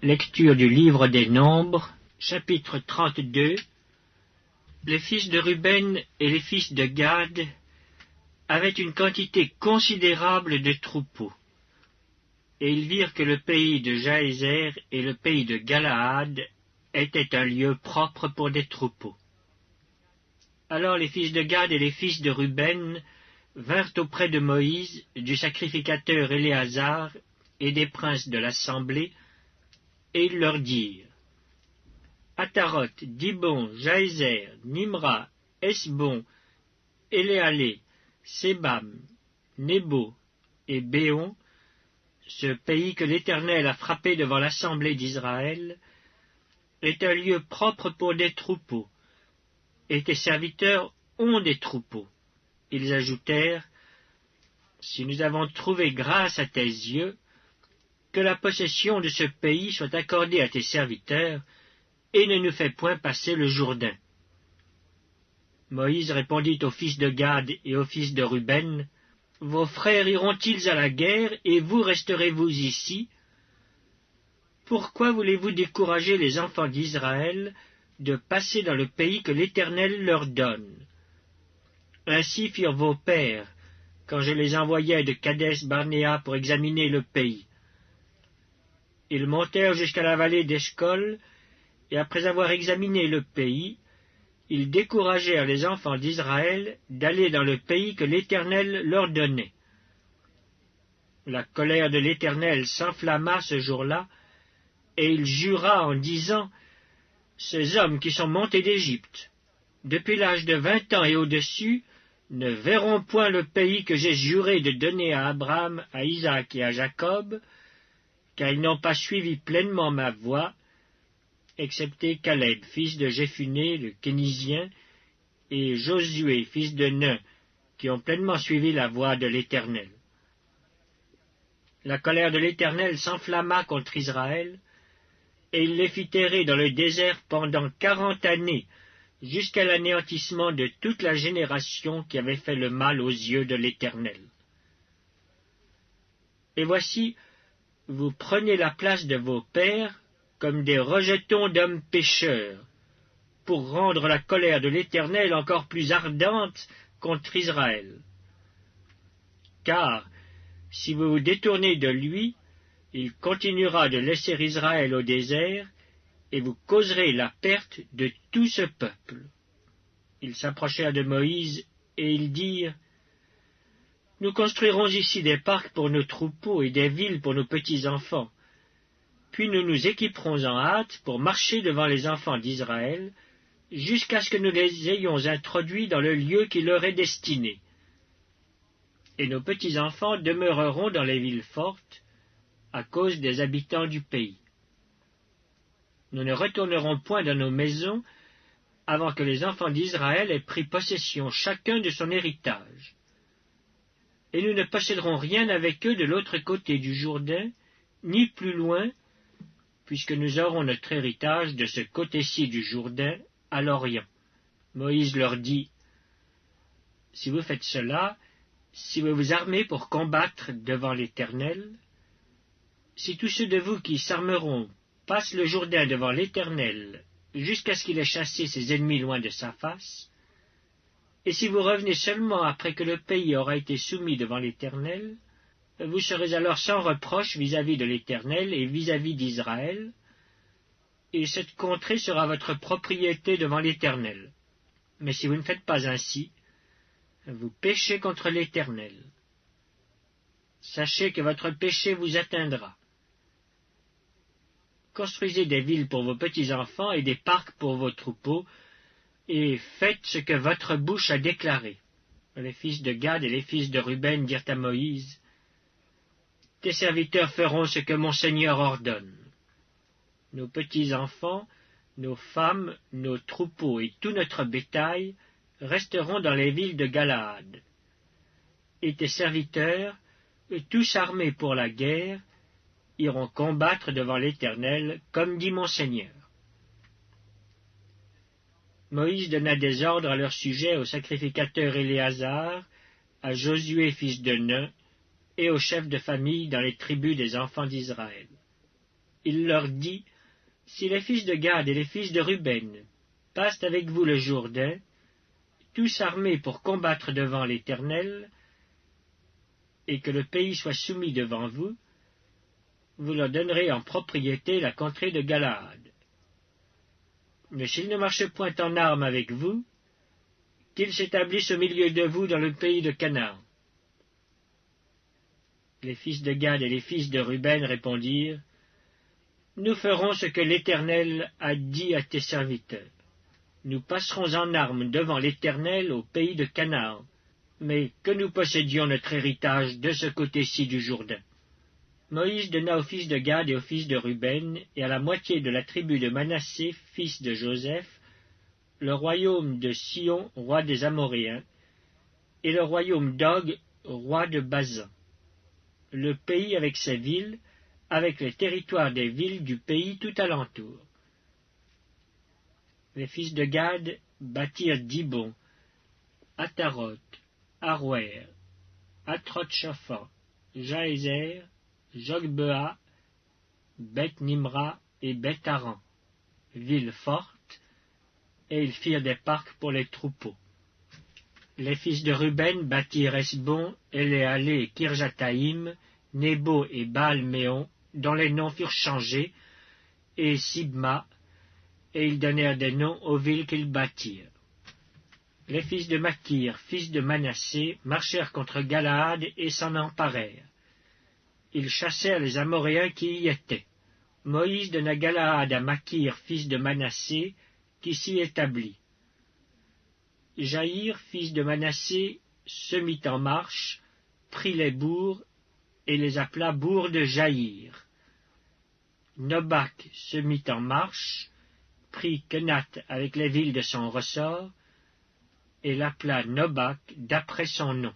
Lecture du livre des Nombres, chapitre 32. Les fils de Ruben et les fils de Gad avaient une quantité considérable de troupeaux. Et ils virent que le pays de Jaézer et le pays de Galaad étaient un lieu propre pour des troupeaux. Alors les fils de Gad et les fils de Ruben vinrent auprès de Moïse, du sacrificateur Éléazar et des princes de l'assemblée, et ils leur dirent: Ataroth, Dibon, Jaézer, Nimra, Esbon, Éléalé, Sébam, Nebo et Béon, ce pays que l'Éternel a frappé devant l'assemblée d'Israël, est un lieu propre pour des troupeaux, et tes serviteurs ont des troupeaux. Ils ajoutèrent: Si nous avons trouvé grâce à tes yeux, que la possession de ce pays soit accordée à tes serviteurs, et ne nous fais point passer le Jourdain. Moïse répondit aux fils de Gad et aux fils de Ruben: Vos frères iront-ils à la guerre, et vous resterez-vous ici? Pourquoi voulez-vous décourager les enfants d'Israël de passer dans le pays que l'Éternel leur donne? Ainsi firent vos pères, quand je les envoyais de Kadès-Barnéa pour examiner le pays. Ils montèrent jusqu'à la vallée d'Eshcol, et après avoir examiné le pays, ils découragèrent les enfants d'Israël d'aller dans le pays que l'Éternel leur donnait. La colère de l'Éternel s'enflamma ce jour-là, et il jura en disant: Ces hommes qui sont montés d'Égypte, depuis l'âge de 20 ans et au-dessus, ne verront point le pays que j'ai juré de donner à Abraham, à Isaac et à Jacob, car ils n'ont pas suivi pleinement ma voie, excepté Caleb, fils de Jéphuné, le Kénizien, et Josué, fils de Nun, qui ont pleinement suivi la voie de l'Éternel. La colère de l'Éternel s'enflamma contre Israël, et il les fit errer dans le désert pendant 40 années, jusqu'à l'anéantissement de toute la génération qui avait fait le mal aux yeux de l'Éternel. Et voici, vous prenez la place de vos pères comme des rejetons d'hommes pécheurs, pour rendre la colère de l'Éternel encore plus ardente contre Israël. Car, si vous vous détournez de lui, il continuera de laisser Israël au désert, et vous causerez la perte de tout ce peuple. Ils s'approchèrent de Moïse, et ils dirent: Nous construirons ici des parcs pour nos troupeaux et des villes pour nos petits-enfants. Puis nous nous équiperons en hâte pour marcher devant les enfants d'Israël, jusqu'à ce que nous les ayons introduits dans le lieu qui leur est destiné. Et nos petits-enfants demeureront dans les villes fortes, à cause des habitants du pays. Nous ne retournerons point dans nos maisons avant que les enfants d'Israël aient pris possession chacun de son héritage. Et nous ne posséderons rien avec eux de l'autre côté du Jourdain, ni plus loin, puisque nous aurons notre héritage de ce côté-ci du Jourdain, à l'Orient. Moïse leur dit: Si vous faites cela, si vous vous armez pour combattre devant l'Éternel, si tous ceux de vous qui s'armeront passent le Jourdain devant l'Éternel, jusqu'à ce qu'il ait chassé ses ennemis loin de sa face, et si vous revenez seulement après que le pays aura été soumis devant l'Éternel, vous serez alors sans reproche vis-à-vis de l'Éternel et vis-à-vis d'Israël, et cette contrée sera votre propriété devant l'Éternel. Mais si vous ne faites pas ainsi, vous péchez contre l'Éternel. Sachez que votre péché vous atteindra. Construisez des villes pour vos petits-enfants et des parcs pour vos troupeaux, et faites ce que votre bouche a déclaré. Les fils de Gad et les fils de Ruben dirent à Moïse: Tes serviteurs feront ce que mon Seigneur ordonne. Nos petits-enfants, nos femmes, nos troupeaux et tout notre bétail resteront dans les villes de Galaad. Et tes serviteurs, tous armés pour la guerre, iront combattre devant l'Éternel, comme dit mon Seigneur. Moïse donna des ordres à leur sujet au sacrificateur Éléazar, à Josué fils de Nun, et aux chefs de famille dans les tribus des enfants d'Israël. il leur dit, « Si les fils de Gad et les fils de Ruben passent avec vous le Jourdain, tous armés pour combattre devant l'Éternel, et que le pays soit soumis devant vous, vous leur donnerez en propriété la contrée de Galaad. Mais s'ils ne marchent point en armes avec vous, qu'ils s'établissent au milieu de vous dans le pays de Canaan. » Les fils de Gad et les fils de Ruben répondirent, « Nous ferons ce que l'Éternel a dit à tes serviteurs. Nous passerons en armes devant l'Éternel au pays de Canaan, mais que nous possédions notre héritage de ce côté-ci du Jourdain. » Moïse donna aux fils de Gad et aux fils de Ruben, et à la moitié de la tribu de Manassé, fils de Joseph, le royaume de Sion, roi des Amoréens, et le royaume d'Og, roi de Basan, le pays avec ses villes, avec les territoires des villes du pays tout alentour. Les fils de Gad bâtirent Dibon, Ataroth, Aroer, Atroth-Shaphan, Jaézer, Jogbea, Beth-Nimra et Beth-Aran, villes fortes, et ils firent des parcs pour les troupeaux. Les fils de Ruben bâtirent Esbon, Éléalé et Kirjataïm, Nebo et Baal-Méon, dont les noms furent changés, et Sibma, et ils donnèrent des noms aux villes qu'ils bâtirent. Les fils de Makir, fils de Manassé, marchèrent contre Galaad et s'en emparèrent. Ils chassèrent les Amoréens qui y étaient. Moïse donna Galaad à Makir, fils de Manassé, qui s'y établit. Jaïr, fils de Manassé, se mit en marche, prit les bourgs, et les appela bourgs de Jaïr. Nobak se mit en marche, prit Kenat avec les villes de son ressort, et l'appela Nobak d'après son nom.